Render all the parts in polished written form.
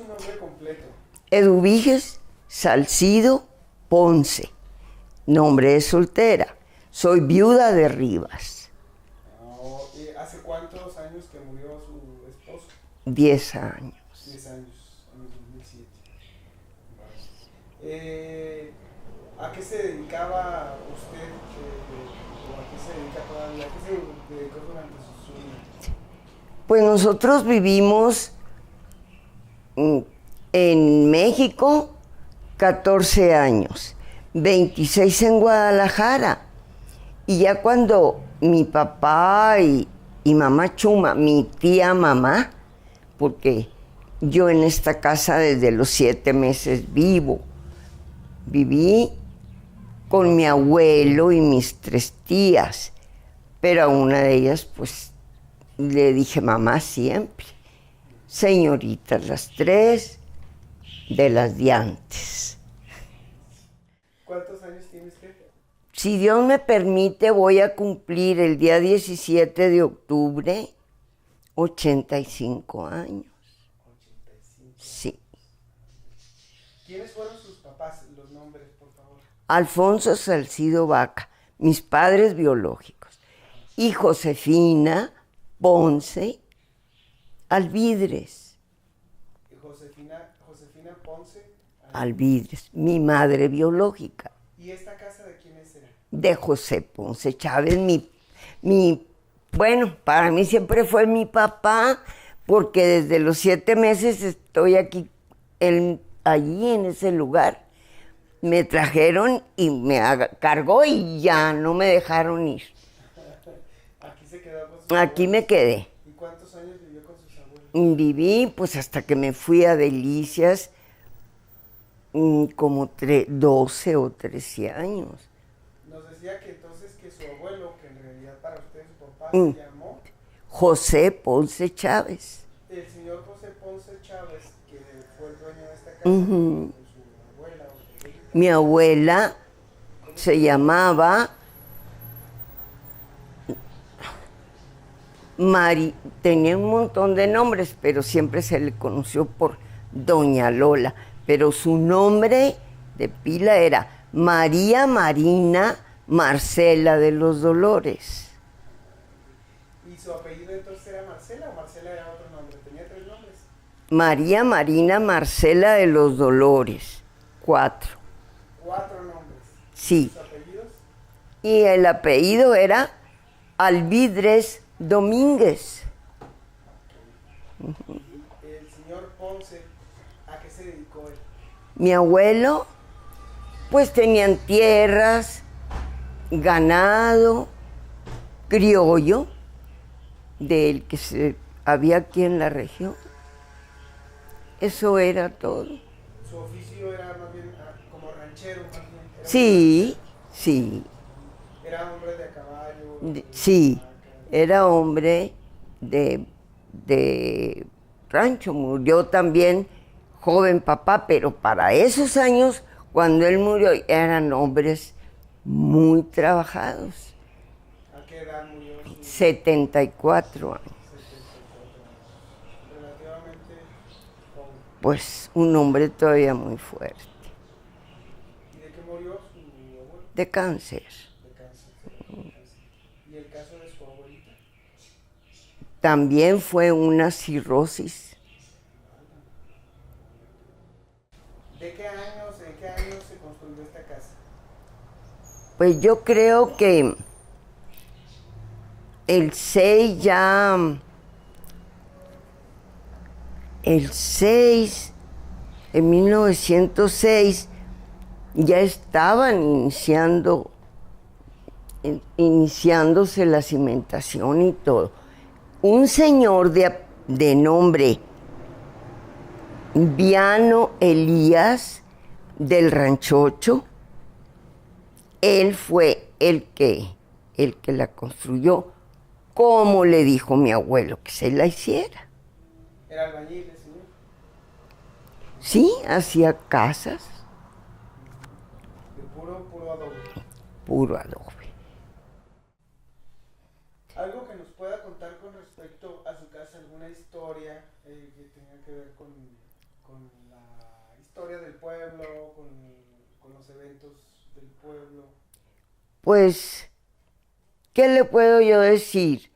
su nombre completo? Eduviges Salcido Ponce, nombre de soltera. Soy viuda de Rivas. ¿Hace cuántos años que murió su esposo? 10 años. 10 años, en el 2007. Vale. ¿A qué se dedicaba usted? ¿O a qué se dedica todavía? ¿A qué se dedicó durante su vida? Pues nosotros vivimos en México 14 años, 26 en Guadalajara. Y ya cuando mi papá y mamá Chuma, mi tía mamá, porque yo en esta casa desde los 7 meses viví con mi abuelo y mis 3 tías, pero a una de ellas pues le dije mamá siempre, señoritas las 3 de las de antes. ¿Cuántos años tiene usted? Si Dios me permite, voy a cumplir el día 17 de octubre 85 años. 85. Sí. ¿Quiénes fueron sus papás? Los nombres, por favor. Alfonso Salcido Vaca, mis padres biológicos. Y Josefina Ponce Alvidres. Josefina Ponce Alvidres, mi madre biológica. ¿Y esta casa de quiénes era? De José Ponce Chávez, bueno, para mí siempre fue mi papá, porque desde los 7 meses estoy aquí, allí en ese lugar. Me trajeron y me cargó y ya no me dejaron ir. Aquí se quedó con sus Aquí abuelos. me quedé. ¿Y cuántos años vivió con sus abuelos? Viví pues hasta que me fui a Delicias, como 12 o 13 años. Nos decía que entonces que su abuelo, que en realidad para usted su papá se llamó José Ponce Chávez. el señor José Ponce Chávez, que fue el dueño de esta casa, con su abuela. Mi abuela se llamaba tenía un montón de nombres, pero siempre se le conoció por Doña Lola. Pero su nombre de pila era María Marina Marcela de los Dolores. ¿Y su apellido entonces era Marcela o Marcela era otro nombre? ¿Tenía 3 nombres? María Marina Marcela de los Dolores. 4. 4 nombres. Sí. ¿Sus apellidos? Y el apellido era Alvidres Domínguez. El señor Ponce, ¿a qué se dedicó él? Mi abuelo, pues tenían tierras, ganado, criollo, del que había aquí en la región. Eso era todo. Su oficio era más bien como ranchero, más bien. Sí, sí. Era hombre de a caballo. Sí, era hombre de rancho. Murió también joven papá, pero para esos años, cuando él murió, eran hombres muy trabajados. ¿A qué edad murió? 74 años. 74 años. Relativamente joven. Pues un hombre todavía muy fuerte. ¿Y de qué murió su abuelo? De cáncer. De cáncer. ¿Y el caso de su abuelita? También fue una cirrosis. ¿En qué años se construyó esta casa? Pues yo creo que el 6 en 1906, ya estaban iniciándose la cimentación y todo. Un señor de nombre Viano Elías del Ranchocho, él fue el que la construyó, como le dijo mi abuelo que se la hiciera. ¿Era albañil el señor? Sí, hacía casas. De puro adobe. Puro adobe. ¿Algo que nos pueda contar con respecto a su casa? ¿Alguna historia que tenga que ver con con la historia del pueblo, con los eventos del pueblo? Pues, ¿qué le puedo yo decir?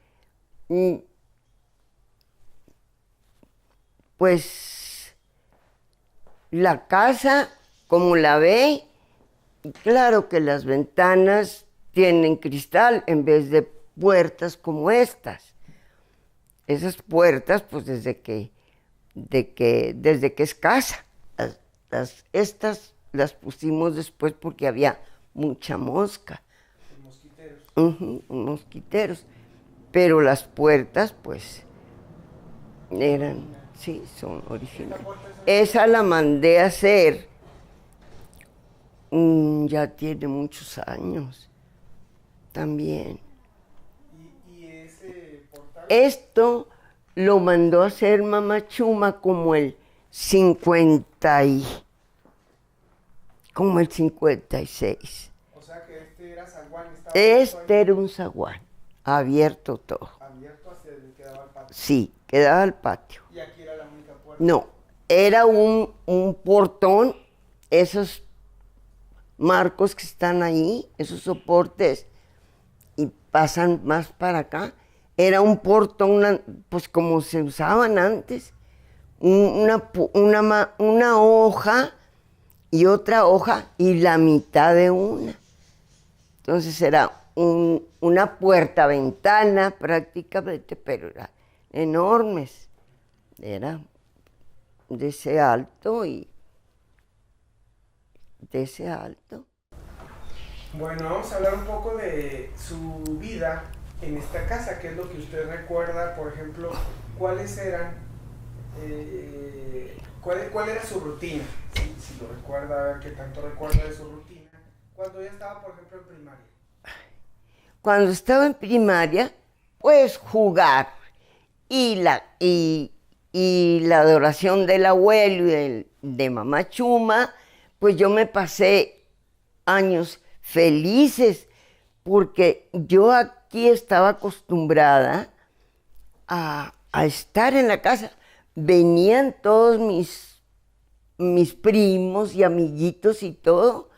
Pues la casa, como la ve, claro que las ventanas tienen cristal en vez de puertas como estas. Esas puertas, pues desde que es casa. Estas las pusimos después porque había mucha mosca. Mosquiteros. Mosquiteros. Pero las puertas, pues, eran, sí, son originales. Esa la mandé a hacer, ya tiene muchos años, también. ¿Y ese portal? Esto lo mandó a hacer Mamá Chuma como el 56. O sea que este era zaguán. Este era un zaguán, abierto todo. Abierto hacia el que daba al patio. Sí, quedaba al patio. ¿Y aquí era la única puerta? No, era un portón, esos marcos que están ahí, esos soportes, y pasan más para acá. Era un portón, pues como se usaban antes, una hoja y otra hoja y la mitad de una. Entonces era una puerta-ventana prácticamente, pero eran enormes. Era de ese alto y de ese alto. Bueno, vamos a hablar un poco de su vida en esta casa. ¿Qué es lo que usted recuerda? Por ejemplo, ¿cuáles eran? ¿Cuál era su rutina? Si lo recuerda, ¿qué tanto recuerda de su rutina? Cuando ya estaba, por ejemplo, en primaria. Cuando estaba en primaria, pues jugar y la adoración del abuelo y de Mamá Chuma, pues yo me pasé años felices porque yo aquí estaba acostumbrada a estar en la casa. Venían todos mis primos y amiguitos y todo,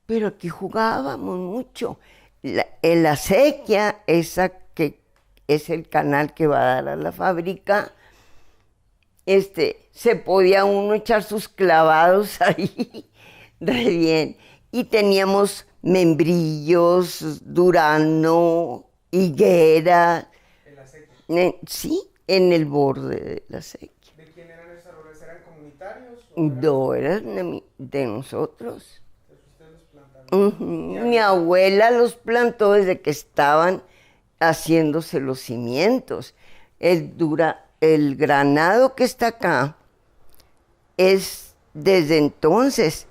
pero aquí jugábamos mucho. En la acequia, esa que es el canal que va a dar a la fábrica, se podía uno echar sus clavados ahí, re bien. Y teníamos membrillos, durazno, higuera. ¿En la acequia? Sí, en el borde de la acequia. ¿De quién eran esos árboles? ¿Eran comunitarios? No, eran de nosotros. Ustedes los plantaron. Mi abuela los plantó desde que estaban haciéndose los cimientos. El granado que está acá es desde entonces.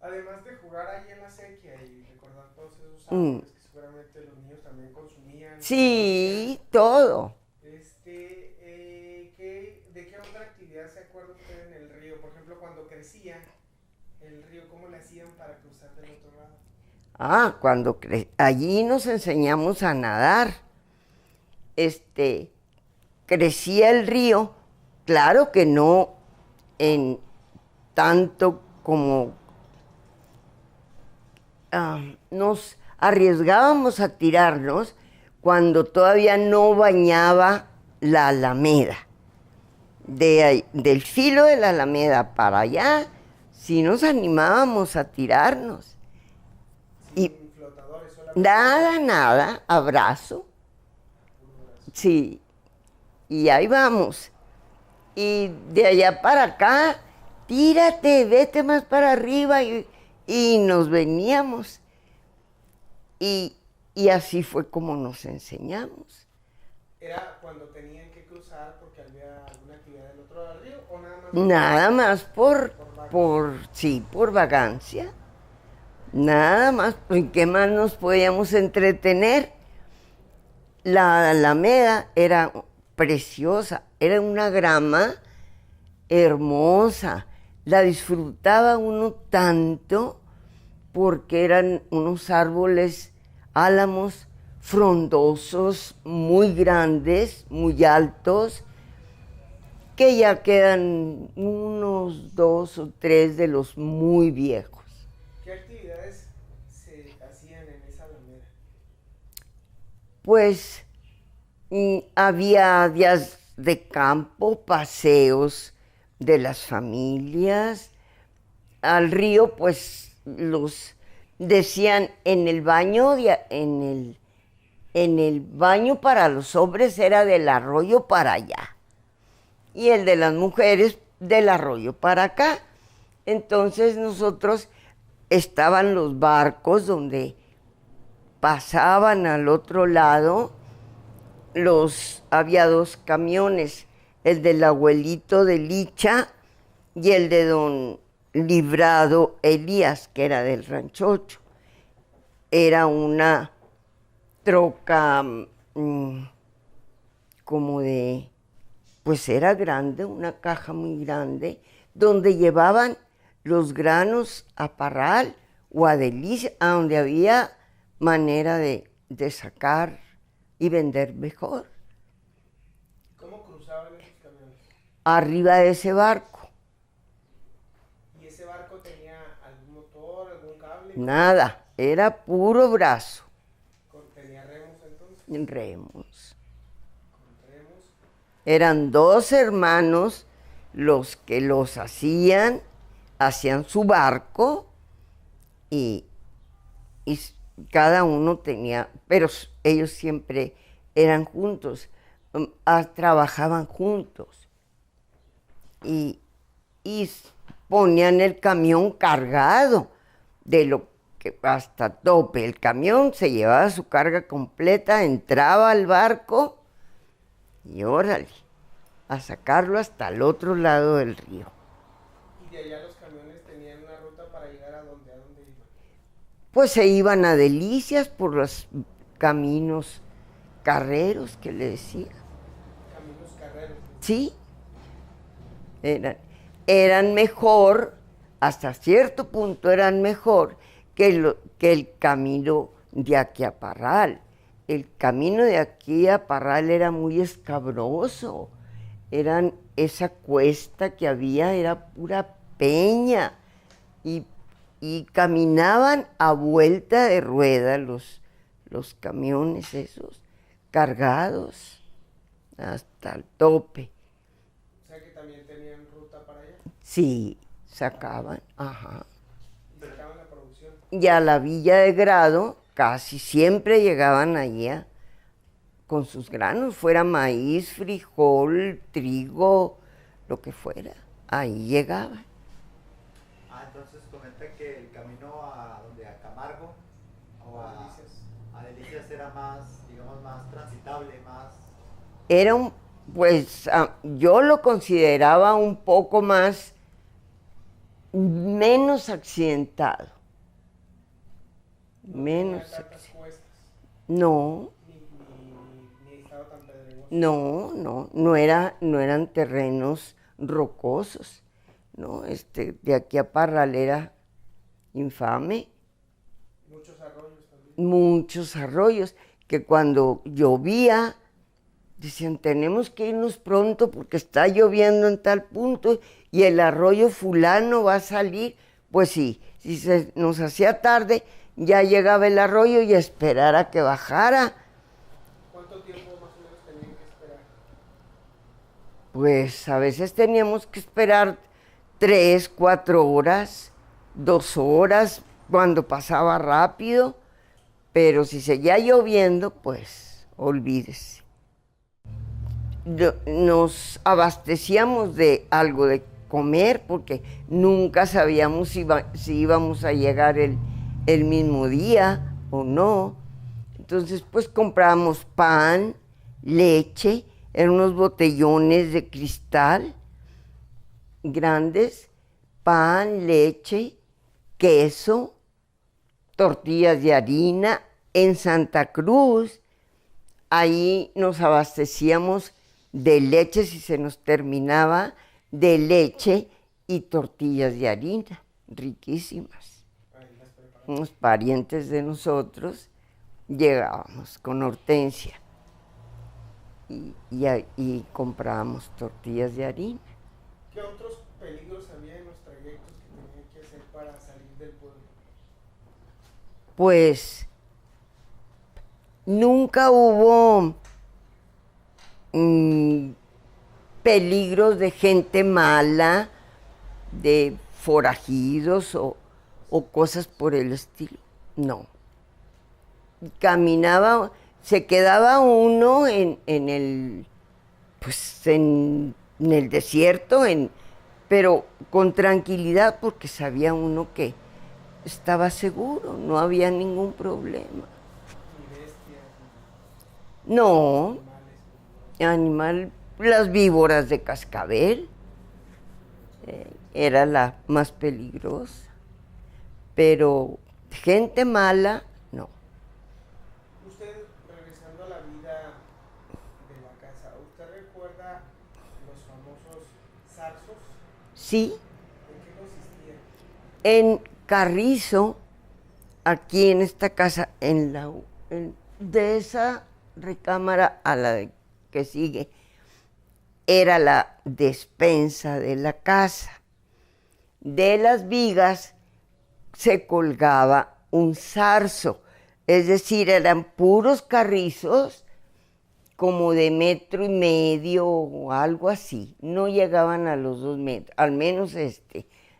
Además de jugar ahí en la acequia y recordar todos esos árboles que seguramente los niños también consumían. Sí, todo. ¿De qué otra actividad se acuerda usted en el río? Por ejemplo, cuando crecía el río, ¿cómo le hacían para cruzar del otro lado? Allí nos enseñamos a nadar. Crecía el río, claro que no en tanto como nos arriesgábamos a tirarnos cuando todavía no bañaba la Alameda. Del filo de la Alameda para allá, sí nos animábamos a tirarnos. Sin flotadores, solamente. Nada, abrazo. Sí, y ahí vamos. Y de allá para acá, tírate, vete más para arriba y nos veníamos. Y así fue como nos enseñamos. ¿Era cuando tenían que cruzar porque había alguna actividad del otro lado del río o nada más? Nada más por vagancia. Nada más, ¿en qué más nos podíamos entretener? La Alameda era preciosa, era una grama hermosa. La disfrutaba uno tanto porque eran unos árboles, álamos frondosos, muy grandes, muy altos, que ya quedan unos 2 o 3 de los muy viejos. ¿Qué actividades se hacían en esa alameda? Pues había días de campo, paseos de las familias. Al río, pues los decían en el baño, en el baño para los hombres era del arroyo para allá y el de las mujeres del arroyo para acá. Entonces nosotros estaban los barcos donde pasaban al otro lado, había 2 camiones, el del abuelito de Licha y el de don Librado Elías, que era del Rancho 8. Era una troca como de, pues era grande, una caja muy grande, donde llevaban los granos a Parral o a Delicia, a donde había manera de sacar y vender mejor. ¿Cómo cruzaban esos camiones? Arriba de ese barco. ¿Y ese barco tenía algún motor, algún cable? Nada, era puro brazo. ¿Tenía remos entonces? Remos. ¿Con remos? Eran 2 hermanos los que los hacían su barco y cada uno tenía, pero ellos siempre eran juntos, trabajaban juntos y ponían el camión cargado de lo que hasta tope. El camión se llevaba su carga completa, entraba al barco y órale, a sacarlo hasta el otro lado del río. ¿Y de allá los camiones tenían una ruta para llegar a dónde iban? Pues se iban a Delicias por los caminos carreros que le decía. Caminos carreros. Sí, eran mejor, hasta cierto punto eran mejor que el camino de aquí a Parral. El camino de aquí a Parral era muy escabroso. Esa cuesta que había era pura peña y caminaban a vuelta de rueda los camiones esos, cargados hasta el tope. O sea que también tenían ruta para allá. Sí, sacaban, ajá. Y sacaban la producción. Y a la Villa de Grado casi siempre llegaban allá con sus granos, fuera maíz, frijol, trigo, lo que fuera, ahí llegaban. Entonces comenta que el camino a Camargo o a Delicias era más, digamos, más transitable, más... Era yo lo consideraba un poco menos accidentado. Menos cuestas. No. Ni estaba tan pedregoso. No eran terrenos rocosos. No, de aquí a Parral era infame. Muchos arroyos también. Muchos arroyos que cuando llovía decían, tenemos que irnos pronto porque está lloviendo en tal punto y el arroyo fulano va a salir. Pues sí, si se nos hacía tarde, ya llegaba el arroyo y a esperar a que bajara. ¿Cuánto tiempo más o menos tenían que esperar? Pues a veces teníamos que esperar 3, 4 horas, 2 horas, cuando pasaba rápido, pero si seguía lloviendo, pues olvídese. Nos abastecíamos de algo de comer porque nunca sabíamos si íbamos a llegar el mismo día o no. Entonces, pues comprábamos pan, leche, eran unos botellones de cristal grandes, pan, leche, queso, tortillas de harina. En Santa Cruz, ahí nos abastecíamos de leche si se nos terminaba, de leche y tortillas de harina, riquísimas. Unos parientes de nosotros llegábamos con Hortensia. y comprábamos tortillas de harina. ¿Qué otros peligros había en los trayectos que tenían que hacer para salir del pueblo? Pues nunca hubo peligros de gente mala, de forajidos o cosas por el estilo. No. Caminaba, se quedaba uno en el, pues en el desierto, pero con tranquilidad porque sabía uno que estaba seguro, no había ningún problema. Ni bestias, No, ni animal, las víboras de cascabel, era la más peligrosa, pero gente mala, no. Usted, regresando a la vida de la casa, ¿usted recuerda los famosos zarzos? Sí, ¿En qué consistían? en Carrizo, aquí en esta casa, de esa recámara a la que sigue, era la despensa de la casa. De las vigas se colgaba un zarzo, es decir, eran puros carrizos como de 1.5 metros o algo así. No llegaban a los 2 metros, al menos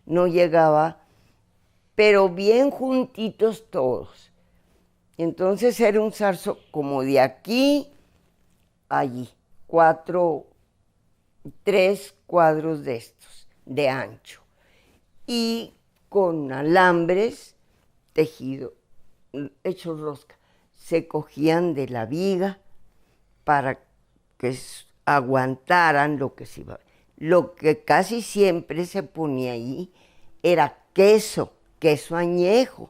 no llegaba, pero bien juntitos todos. Entonces era un zarzo como de aquí a allí, 3 cuadros de estos, de ancho. Y con alambres tejido, hechos rosca, se cogían de la viga para que aguantaran lo que se iba. Lo que casi siempre se ponía ahí era queso añejo,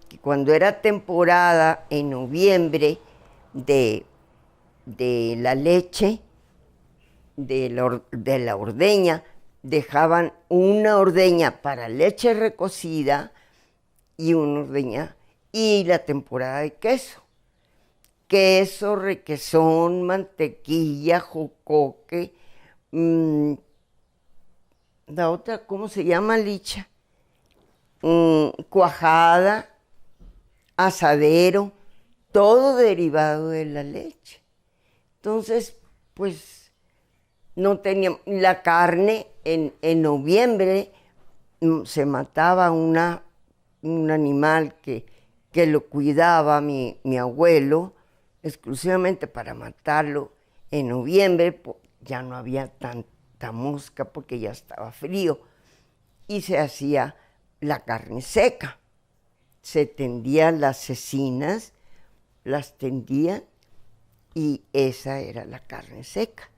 que cuando era temporada en noviembre de la leche, de la ordeña, dejaban una ordeña para leche recocida y una ordeña, y la temporada de queso. Queso, requesón, mantequilla, jocoque, la otra, ¿cómo se llama, Licha? Cuajada, asadero, todo derivado de la leche. Entonces, pues, no teníamos la carne. En noviembre se mataba un animal que lo cuidaba mi abuelo, exclusivamente para matarlo. En noviembre ya no había tanta mosca porque ya estaba frío y se hacía la carne seca. Se tendían las cecinas, las tendían y esa era la carne seca.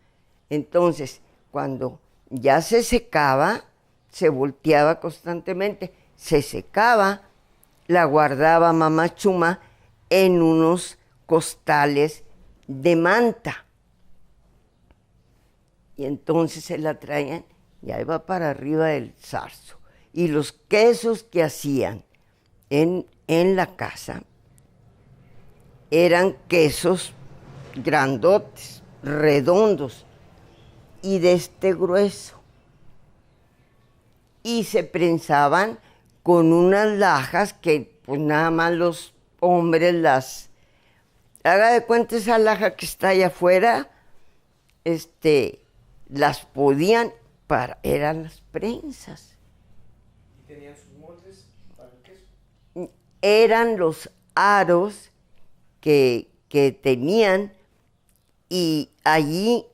Entonces, cuando ya se secaba, se volteaba constantemente, se secaba, la guardaba mamá Chuma en unos costales de manta. Y entonces se la traían, ya iba para arriba del zarzo. Y los quesos que hacían en la casa eran quesos grandotes, redondos y de este grueso. Y se prensaban con unas lajas que pues nada más los hombres las... Haga de cuenta esa laja que está allá afuera, las podían eran las prensas. ¿Y tenían sus moldes para el queso? Eran los aros que tenían, y allí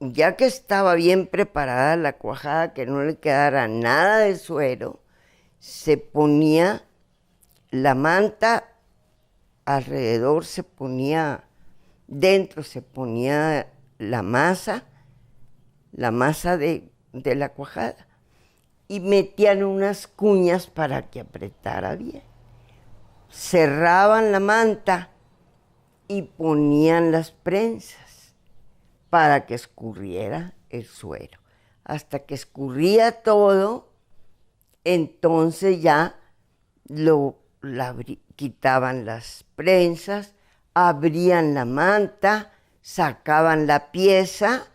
ya que estaba bien preparada la cuajada, que no le quedara nada de suero, se ponía la manta alrededor, dentro se ponía la masa de la cuajada, y metían unas cuñas para que apretara bien. Cerraban la manta y ponían las prensas para que escurriera el suero. Hasta que escurría todo, entonces ya quitaban las prensas, abrían la manta, sacaban la pieza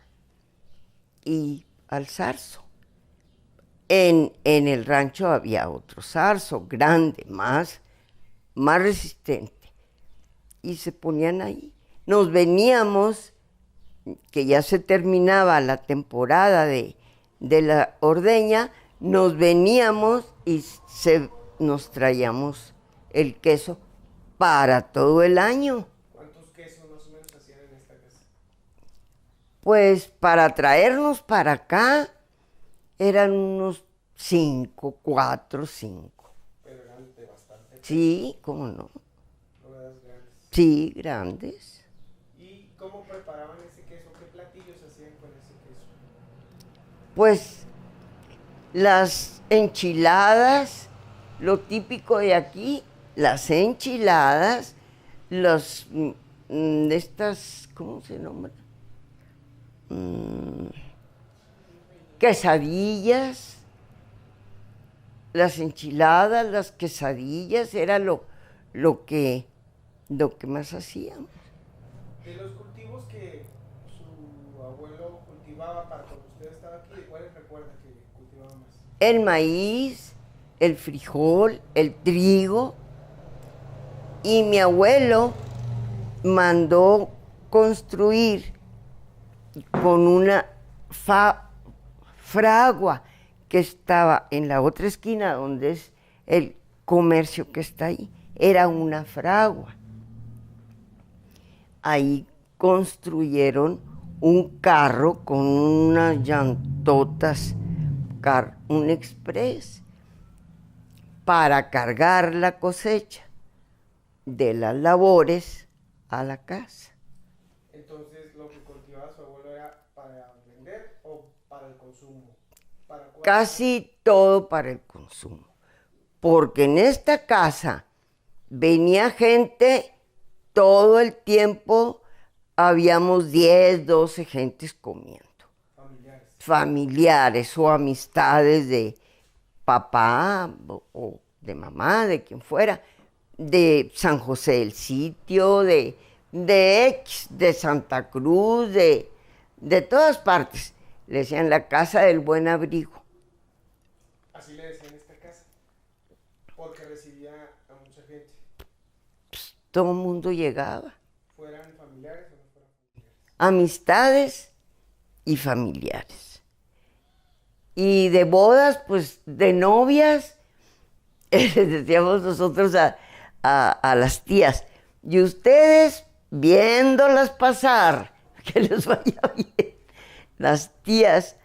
y al zarzo. En el rancho había otro zarzo, grande, más resistente. Y se ponían ahí. Nos veníamos, que ya se terminaba la temporada de la ordeña, nos veníamos y nos traíamos el queso para todo el año. ¿Cuántos quesos más o menos hacían en esta casa? Pues para traernos para acá eran unos 4, 5. Pero eran de bastante. Sí, ¿cómo no? Ruedas grandes. Sí, grandes. ¿Y cómo preparaban ese queso? ¿Qué platillos hacían con ese queso? Pues las enchiladas, lo típico de aquí, las enchiladas, estas, ¿cómo se nombran? Quesadillas, las enchiladas, las quesadillas, era lo que más hacíamos. De los cultivos que su abuelo cultivaba para cuando usted estaba aquí, ¿de cuáles recuerda que cultivaba más? El maíz, el frijol, el trigo, y mi abuelo mandó construir con una fragua que estaba en la otra esquina donde es el comercio que está ahí. Era una fragua. Ahí construyeron un carro con unas llantotas, un express, para cargar la cosecha de las labores a la casa. Entonces, lo que cultivaba su abuelo era para vender o para el consumo. Casi todo para el consumo. Porque en esta casa venía gente todo el tiempo, habíamos 10, 12 gentes comiendo. Familiares o amistades de papá o de mamá, de quien fuera, de San José del Sitio, de Santa Cruz, de todas partes. Le decían la casa del buen abrigo. Así le decían esta casa, porque recibía a mucha gente. Todo el mundo llegaba. ¿Fueran familiares o no fueran familiares? Amistades y familiares. Y de bodas, pues de novias, les decíamos nosotros a las tías, y ustedes viéndolas pasar, que les vaya bien. Las tías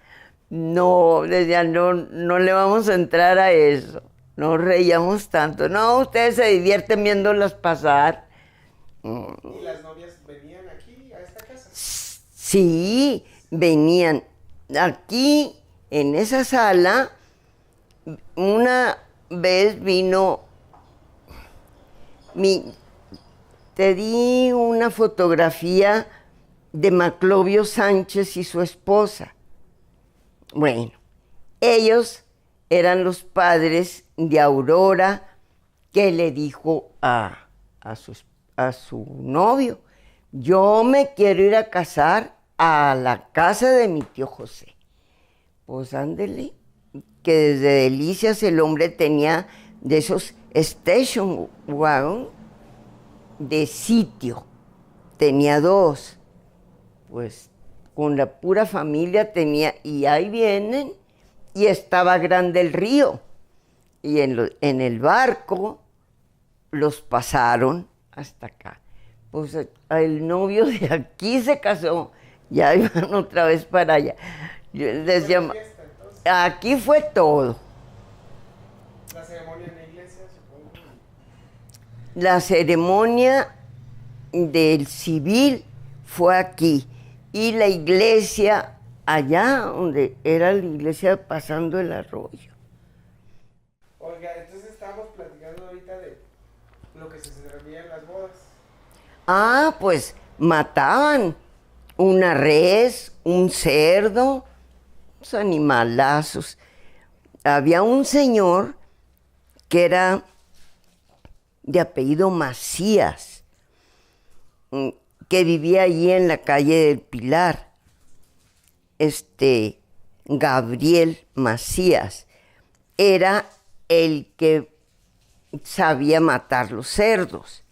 no decían, no le vamos a entrar a eso, no reíamos tanto. No, ustedes se divierten viéndolas pasar. ¿Y las novias venían aquí, a esta casa? Sí, venían aquí, en esa sala. Una vez vino, te di una fotografía de Maclovio Sánchez y su esposa. Bueno, ellos eran los padres de Aurora, que le dijo a su novio, yo me quiero ir a casar a la casa de mi tío José. Pues ándele, que desde Delicias el hombre tenía de esos station wagon de sitio, tenía 2. Pues con la pura familia tenía, y ahí vienen, y estaba grande el río, y en el barco los pasaron hasta acá. Pues el novio de aquí se casó, ya iban otra vez para allá. Yo les llamo, aquí fue todo. ¿La ceremonia en la iglesia, supongo? La ceremonia del civil fue aquí. Y la iglesia allá, donde era la iglesia pasando el arroyo. Oiga, entonces estábamos platicando ahorita de lo que se servía en las bodas. Ah, pues mataban una res, un cerdo, unos animalazos. Había un señor que era de apellido Macías. que vivía allí en la calle del Pilar, Gabriel Macías, era el que sabía matar los cerdos.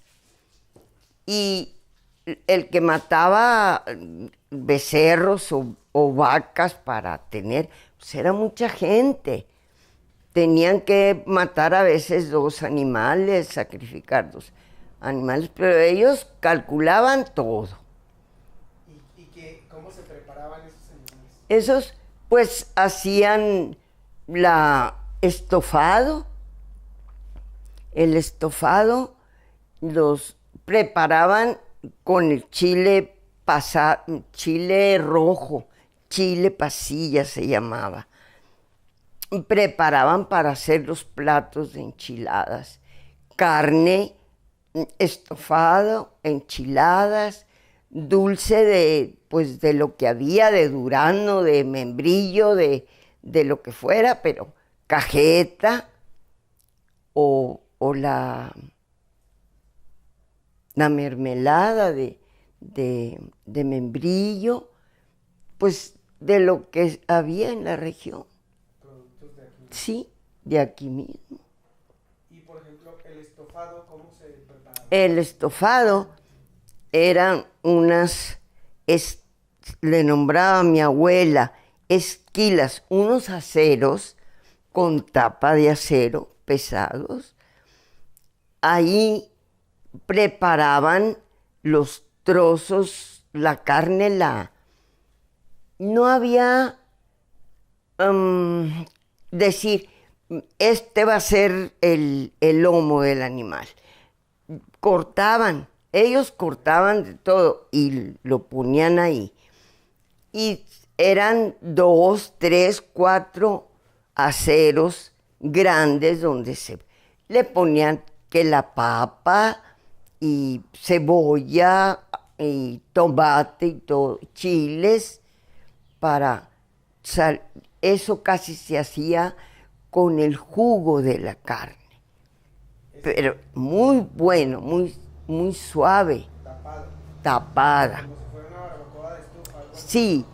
Y el que mataba becerros o vacas para tener, pues era mucha gente. Tenían que matar a veces 2 animales, sacrificar 2 animales, pero ellos calculaban todo. ¿Cómo se preparaban esos animales? Esos pues hacían el estofado los preparaban con el chile rojo, chile pasilla se llamaba. Preparaban para hacer los platos de enchiladas, carne, estofado, enchiladas, dulce de lo que había, de durazno, de membrillo, de lo que fuera, pero cajeta o la mermelada de membrillo, pues de lo que había en la región. Productos de aquí. Sí, de aquí mismo. Y por ejemplo, el estofado, ¿cómo se preparaba? El estofado eran le nombraba a mi abuela, esquilas, unos aceros con tapa de acero pesados. Ahí preparaban los trozos, la carne, no había decir, este va a ser el lomo del animal. Ellos cortaban de todo y lo ponían ahí. Y eran 2, 3, 4 aceros grandes donde se le ponían que la papa y cebolla y tomate y todo, chiles para eso casi se hacía con el jugo de la carne. Pero muy bueno, muy suave. Tapada. Como si fuera una barbacoa de estufa. Sí,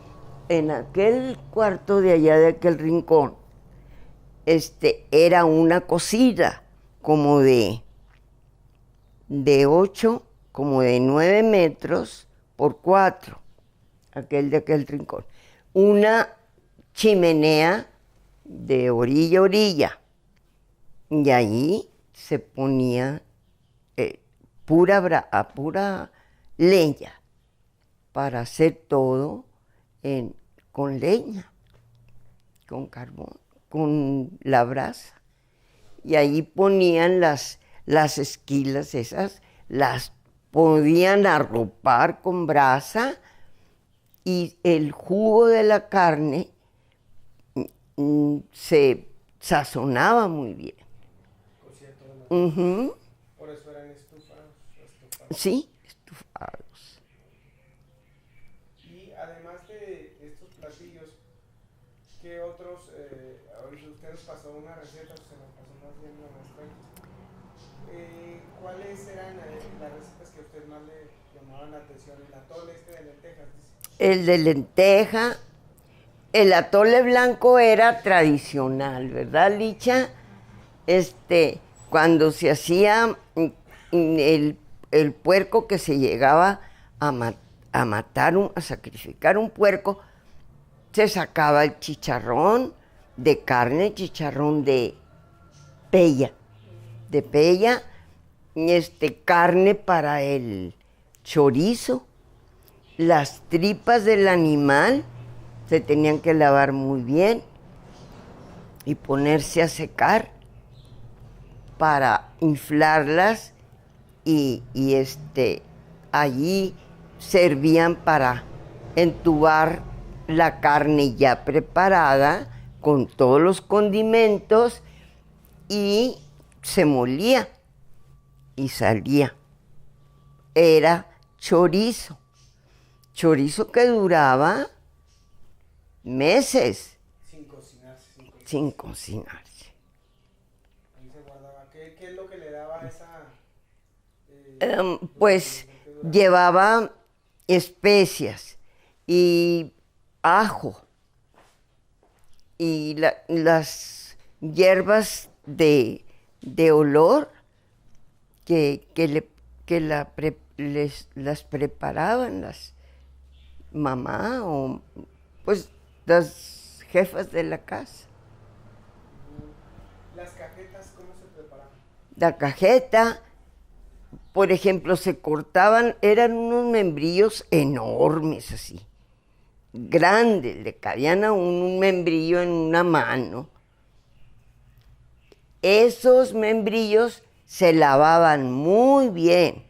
en aquel cuarto de allá de aquel rincón, era una cocina como de 8, como de 9 metros por 4, aquel de aquel rincón. Una chimenea de orilla a orilla. Y ahí se ponía pura leña para hacer todo con leña, con carbón, con la brasa. Y ahí ponían las esquilas esas, las podían arropar con brasa y el jugo de la carne se sazonaba muy bien. Uh-huh. Por eso eran estufados. Sí, estufados. Y además de estos platillos, ¿qué otros, ahorita usted nos pasó una receta, se nos pasó más bien una maestra, ¿cuáles eran las recetas que a usted más le llamaban la atención? El atole de lentejas, dice. El de lenteja, el atole blanco era tradicional, ¿verdad, Licha? Cuando se hacía el puerco que se llegaba a matar, a sacrificar un puerco, se sacaba el chicharrón de carne, chicharrón de pella, carne para el chorizo, las tripas del animal se tenían que lavar muy bien y ponerse a secar para inflarlas y allí servían para entubar la carne ya preparada con todos los condimentos y se molía y salía. Era chorizo que duraba meses sin cocinarse. Ahí se guardaba. ¿Qué es lo que le daba esa? Pues llevaba especias y ajo y las hierbas de olor las preparaban las mamá o pues las jefas de la casa. ¿Las cajetas cómo se preparaban? La cajeta, por ejemplo, se cortaban, eran unos membrillos enormes así, grandes, le cabían a un membrillo en una mano. Esos membrillos se lavaban muy bien,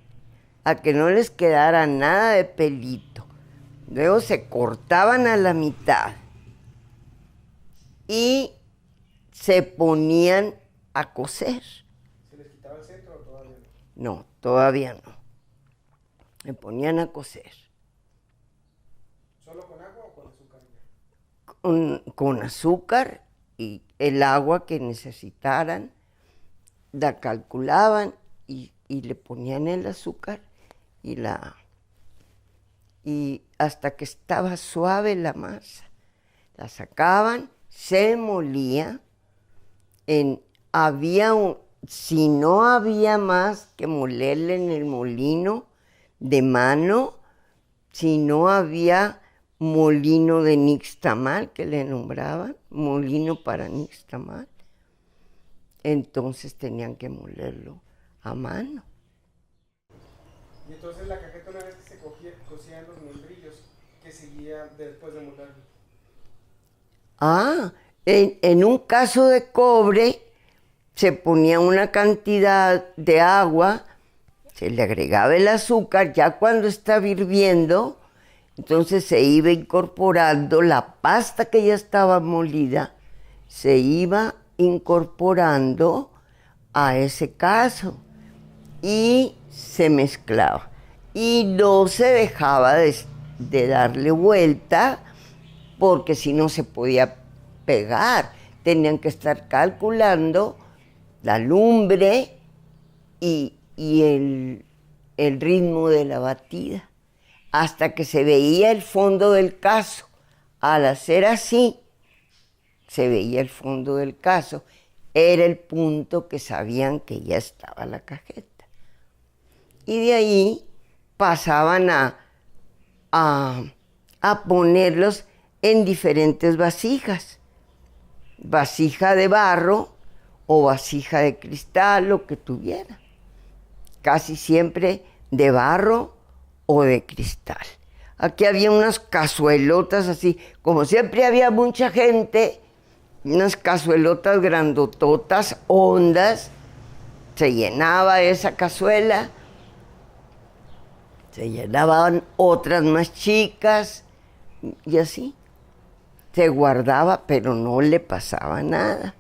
a que no les quedara nada de pelito. Luego se cortaban a la mitad y se ponían a cocer. ¿Se les quitaba el centro o todavía no? No, todavía no. Se ponían a cocer. ¿Solo con agua o con azúcar? Con azúcar y el agua que necesitaran, la calculaban y le ponían el azúcar y hasta que estaba suave la masa. La sacaban, se molía, si no había más que molerle en el molino de mano, si no había molino de nixtamal, que le nombraban, molino para nixtamal, entonces tenían que molerlo a mano. Y entonces la cajeta, una vez que se cocían los membrillos, ¿qué seguía después de molerlo? En un caso de cobre se ponía una cantidad de agua, se le agregaba el azúcar, ya cuando estaba hirviendo, entonces se iba incorporando la pasta que ya estaba molida, se iba incorporando a ese caso y se mezclaba. Y no se dejaba de darle vuelta porque si no se podía pegar. Tenían que estar calculando la lumbre y el ritmo de la batida, hasta que se veía el fondo del caso. Al hacer así, se veía el fondo del caso. Era el punto que sabían que ya estaba la cajeta. Y de ahí pasaban a ponerlos en diferentes vasijas. Vasija de barro o vasija de cristal, lo que tuviera. Casi siempre de barro o de cristal. Aquí había unas cazuelotas así, como siempre había mucha gente, unas cazuelotas grandototas, hondas, se llenaba esa cazuela, se llenaban otras más chicas y así. Se guardaba, pero no le pasaba nada.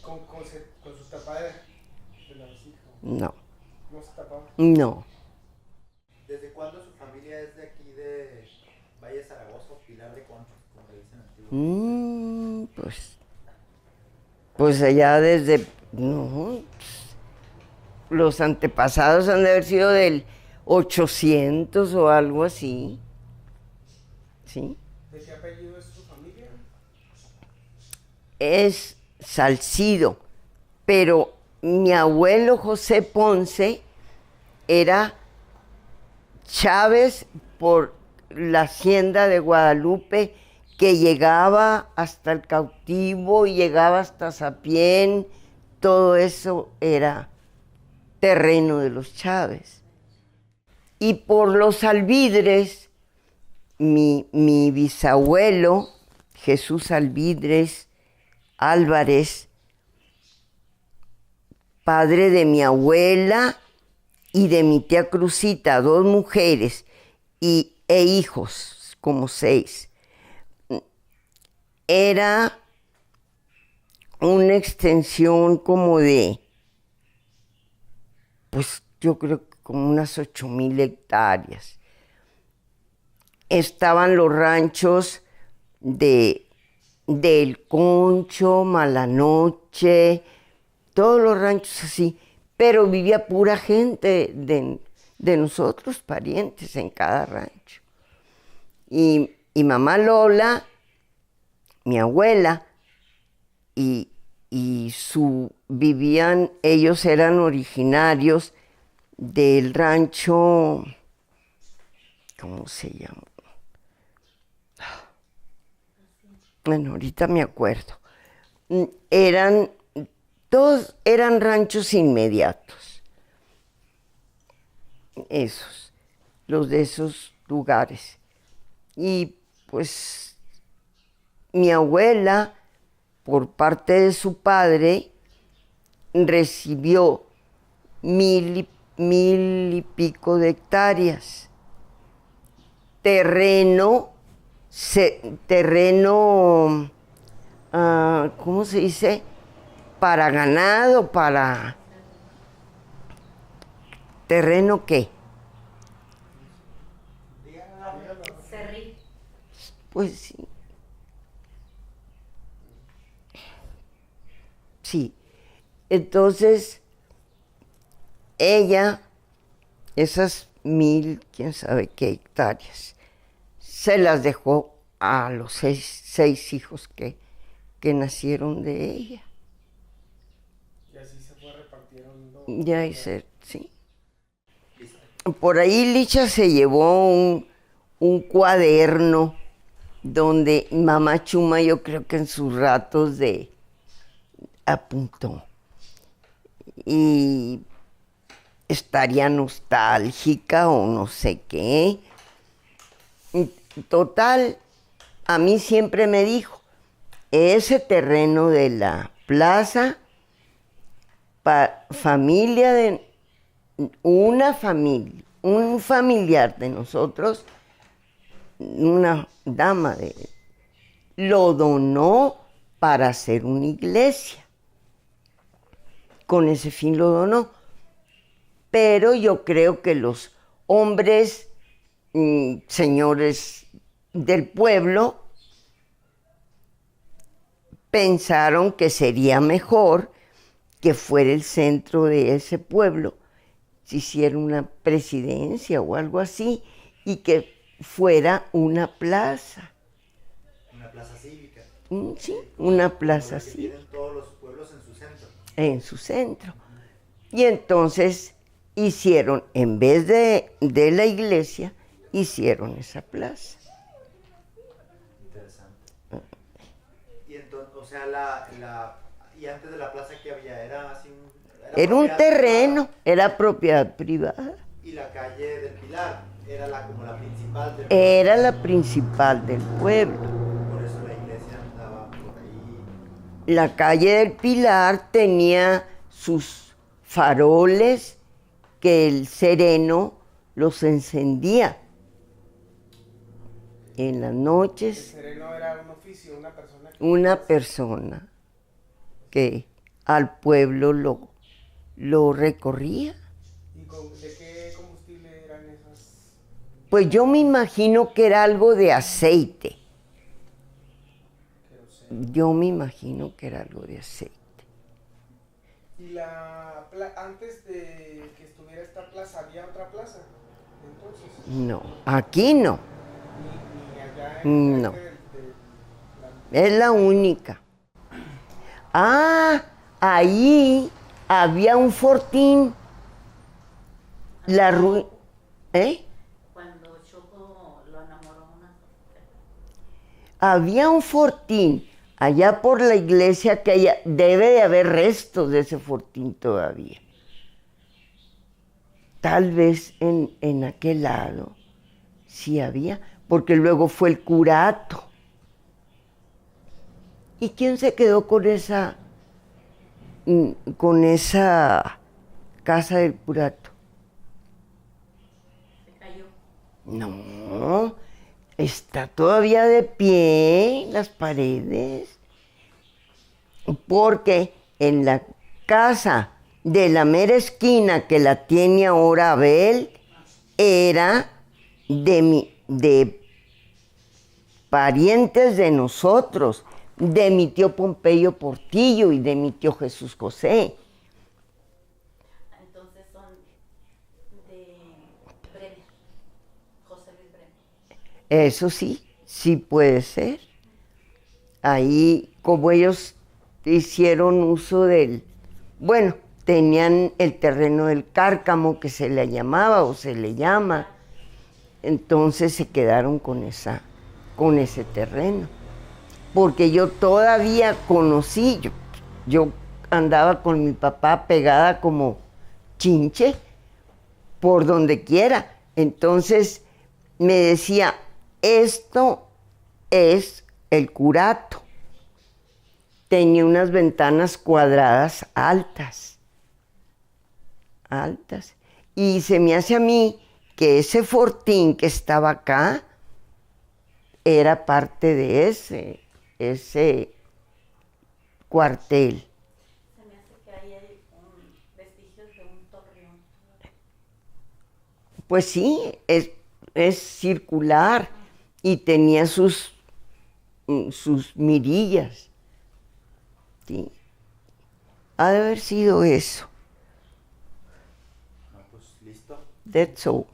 ¿Con su tapada de la vasija? No. ¿No se tapaba? No. ¿Desde cuándo su familia es de aquí de Valle Zaragoza o Pilar de Conchos, como le dicen antiguamente? Pues allá desde, no, los antepasados han de haber sido del 800 o algo así. ¿Sí? ¿De qué apellido es su familia? Es Salcido, pero mi abuelo José Ponce era Chávez por la hacienda de Guadalupe, que llegaba hasta el Cautivo y llegaba hasta Sapién. Todo eso era terreno de los Chávez. Y por los Alvidres, mi bisabuelo, Jesús Alvidres Álvarez, padre de mi abuela y de mi tía Cruzita, 2 mujeres e hijos, como 6. Era una extensión como de, pues yo creo que como unas 8,000 hectáreas. Estaban los ranchos del Concho, Malanoche, todos los ranchos así, pero vivía pura gente de nosotros, parientes en cada rancho. Y mamá Lola, mi abuela, y vivían, ellos eran originarios del rancho, ¿cómo se llama? Bueno, ahorita me acuerdo. Todos eran ranchos inmediatos. Los de esos lugares. Y pues mi abuela, por parte de su padre, recibió 1000 y pico de hectáreas. Terreno, ¿cómo se dice? Para ganado, para... ¿Terreno qué? Pues sí. Sí. Entonces, ella, esas 1000, quién sabe qué hectáreas, se las dejó a los seis hijos que nacieron de ella. Y así se fue repartiendo. Ya sí. Por ahí Licha se llevó un cuaderno donde mamá Chuma, yo creo que en sus ratos apuntó. Y estaría nostálgica o no sé qué. Total, a mí siempre me dijo, ese terreno de la plaza, un familiar de nosotros, una dama lo donó para hacer una iglesia. Con ese fin lo donó. Pero yo creo que los hombres, señores del pueblo, pensaron que sería mejor que fuera el centro de ese pueblo, si hiciera una presidencia o algo así, y que fuera una plaza. Una plaza cívica. Sí, una plaza cívica. Tienen todos los pueblos en su centro. En su centro. Y entonces hicieron, en vez de la iglesia, hicieron esa plaza. Interesante. Y entonces, o sea, y antes de la plaza que había, era así era un terreno, privada. era propiedad privada. Y la calle del Pilar era como la principal del pueblo. Era la principal del pueblo. Por eso la iglesia andaba por ahí. La calle del Pilar tenía sus faroles que el sereno los encendía en las noches. El sereno era un oficio, una persona que al pueblo lo recorría. ¿Y de qué combustible eran esas? Pues yo me imagino que era algo de aceite. Yo me imagino que era algo de aceite. ¿Y antes de que estuviera esta plaza, había otra plaza? Entonces. No, aquí no. Ni allá en No. Es la única. Ahí había un fortín. Cuando Choco lo enamoró una. Había un fortín allá por la iglesia que debe de haber restos de ese fortín todavía. Tal vez en aquel lado sí había, porque luego fue el curato. ¿Y quién se quedó con esa casa del curato? Se cayó. No, está todavía de pie las paredes. Porque en la casa de la mera esquina que la tiene ahora Abel, era de parientes de nosotros, de mi tío Pompeyo Portillo y de mi tío Jesús José. Entonces son de Eso sí, sí puede ser. Ahí, como ellos hicieron uso bueno, tenían el terreno del Cárcamo que se le llamaba o se le llama, entonces se quedaron con ese terreno. Porque yo todavía conocí, yo andaba con mi papá pegada como chinche por donde quiera. Entonces me decía, esto es el curato. Tenía unas ventanas cuadradas altas. Y se me hace a mí que ese fortín que estaba acá era parte de ese cuartel. Se me hace que ahí hay vestigios de un torreón. Pues sí, es circular y tenía sus mirillas. Sí. Ha de haber sido eso. No, pues listo. That's all.